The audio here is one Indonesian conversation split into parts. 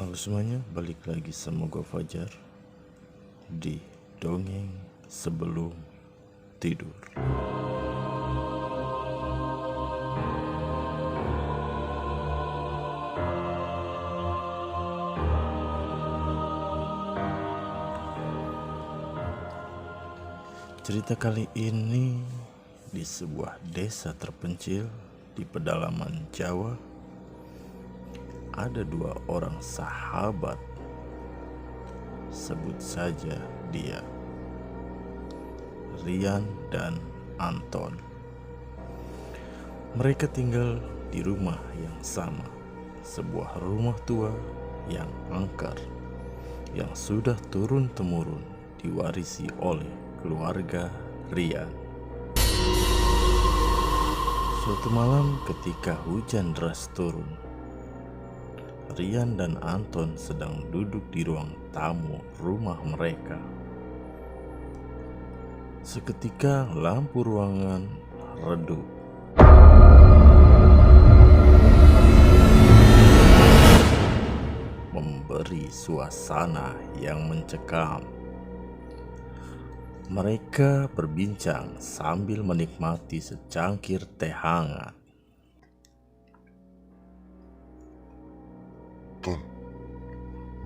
Halo semuanya, balik lagi sama gua Fajar di Dongeng Sebelum Tidur. Cerita kali ini di sebuah desa terpencil di pedalaman Jawa. Ada dua orang sahabat, sebut saja dia Rian dan Anton. Mereka tinggal di rumah yang sama, sebuah rumah tua yang angker, yang sudah turun-temurun diwarisi oleh keluarga Rian. Suatu malam ketika hujan deras turun, Rian dan Anton sedang duduk di ruang tamu rumah mereka. Seketika lampu ruangan redup. Memberi suasana yang mencekam. Mereka berbincang sambil menikmati secangkir teh hangat. Ton,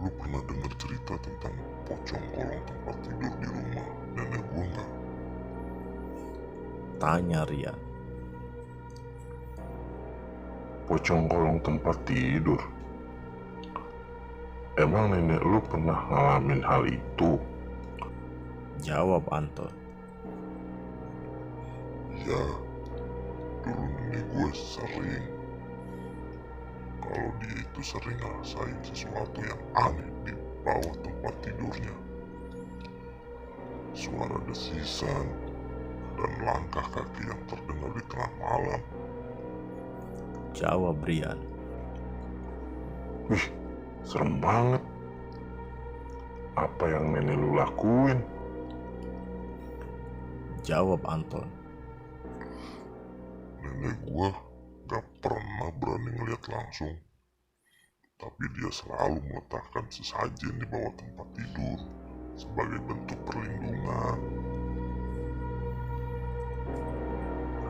lu pernah dengar cerita tentang pocong kolong tempat tidur di rumah nenek gua nggak? Tanya Rian. Pocong kolong tempat tidur? Emang nenek lu pernah ngalamin hal itu? Jawab Anton. Ya, dulu nenek gua sering. Kalau dia itu sering ngerasain sesuatu yang aneh di bawah tempat tidurnya. Suara desisan dan langkah kaki yang terdengar di tengah malam. Jawab Rian. Wih, serem banget. Apa yang nenek lu lakuin? Jawab Anton. Nenek gua gak pernah berani ngeliat langsung. Tapi dia selalu meletakkan sesajen di bawah tempat tidur sebagai bentuk perlindungan.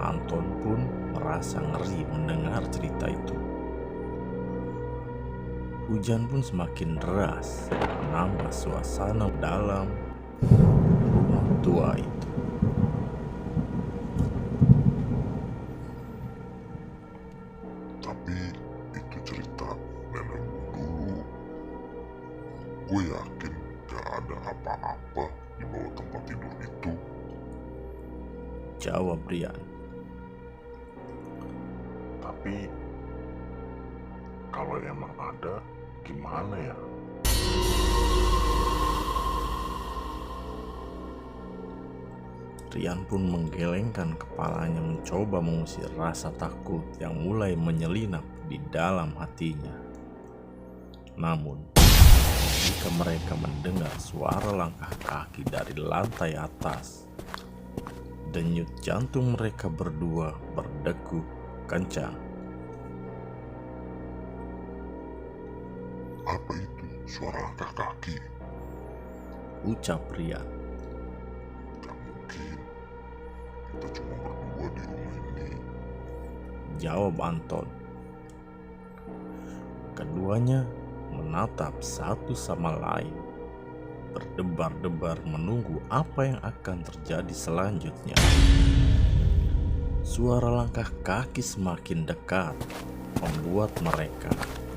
Anton pun merasa ngeri mendengar cerita itu. Hujan pun semakin deras, menambah suasana dalam rumah tua itu. Tapi itu cerita nenek gua dulu. Gue yakin gak ada apa-apa di bawah tempat tidur itu. Jawab Rian. Tapi kalau emang ada, gimana ya? Rian pun menggelengkan kepalanya mencoba mengusir rasa takut yang mulai menyelinap di dalam hatinya. Namun, jika mereka mendengar suara langkah kaki dari lantai atas, denyut jantung mereka berdua berdegup kencang. Apa itu suara langkah kaki? Ucap Rian. Gak mungkin. Kita cuma berdua di rumah ini. Jawab Anton. Keduanya menatap satu sama lain, berdebar-debar menunggu apa yang akan terjadi selanjutnya. Suara langkah kaki semakin dekat, membuat mereka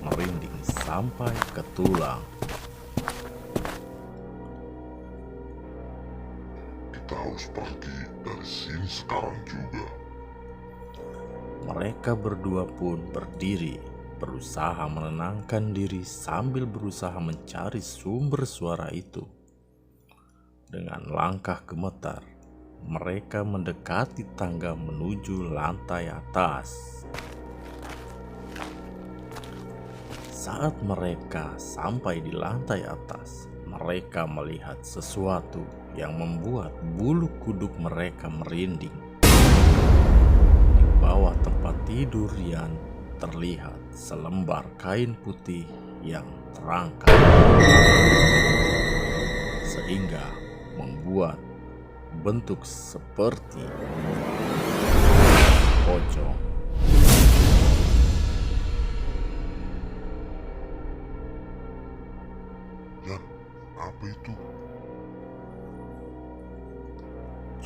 merinding sampai ke tulang. Kita harus pergi dari sini sekarang juga. Mereka berdua pun berdiri, berusaha menenangkan diri sambil berusaha mencari sumber suara itu. Dengan langkah gemetar, mereka mendekati tangga menuju lantai atas. Saat mereka sampai di lantai atas, mereka melihat sesuatu yang membuat bulu kuduk mereka merinding. Di bawah tempat tidur Rian terlihat selembar kain putih yang terangkat, sehingga membuat bentuk seperti pocong. Yan, apa itu?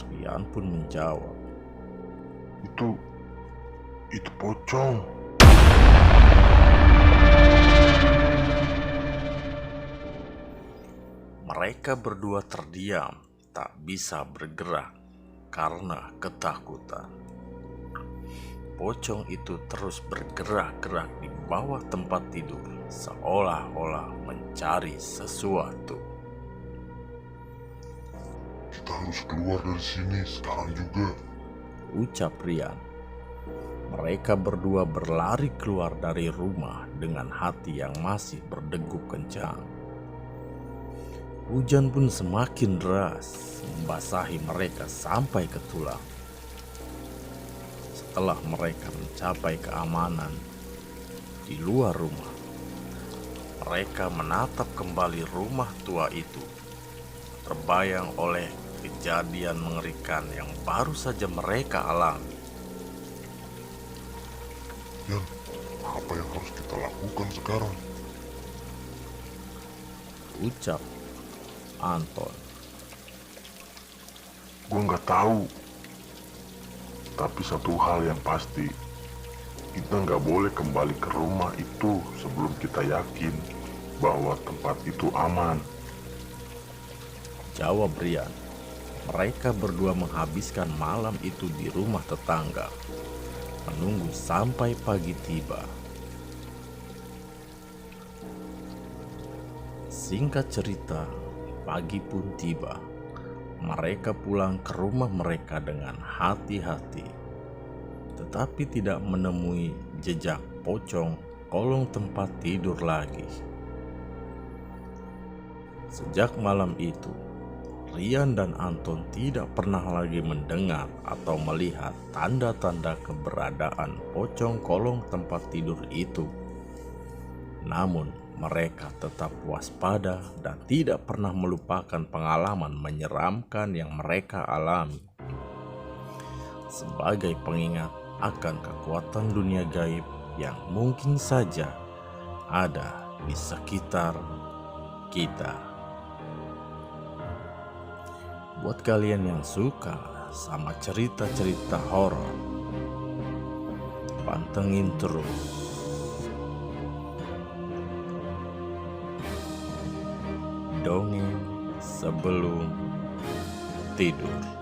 Rian pun menjawab, Itu pocong. Mereka berdua terdiam, tak bisa bergerak karena ketakutan. Pocong itu terus bergerak-gerak di bawah tempat tidur, seolah-olah mencari sesuatu. Kita harus keluar dari sini sekarang juga. Ucap Rian. Mereka berdua berlari keluar dari rumah dengan hati yang masih berdegup kencang. Hujan pun semakin deras, membasahi mereka sampai ke tulang. Setelah mereka mencapai keamanan di luar rumah, mereka menatap kembali rumah tua itu, terbayang oleh kejadian mengerikan yang baru saja mereka alami. Yan, apa yang harus kita lakukan sekarang? Ucap Anton. Gue nggak tahu. Tapi satu hal yang pasti, kita nggak boleh kembali ke rumah itu sebelum kita yakin bahwa tempat itu aman. Jawab Rian. Mereka berdua menghabiskan malam itu di rumah tetangga, menunggu sampai pagi tiba. Singkat cerita, pagi pun tiba. Mereka pulang ke rumah mereka dengan hati-hati, tetapi tidak menemui jejak pocong kolong tempat tidur lagi. Sejak malam itu, Rian dan Anton tidak pernah lagi mendengar atau melihat tanda-tanda keberadaan pocong kolong tempat tidur itu. Namun, mereka tetap waspada dan tidak pernah melupakan pengalaman menyeramkan yang mereka alami. Sebagai pengingat akan kekuatan dunia gaib yang mungkin saja ada di sekitar kita. Buat kalian yang suka sama cerita-cerita horor, pantengin terus Dongeng Sebelum Tidur.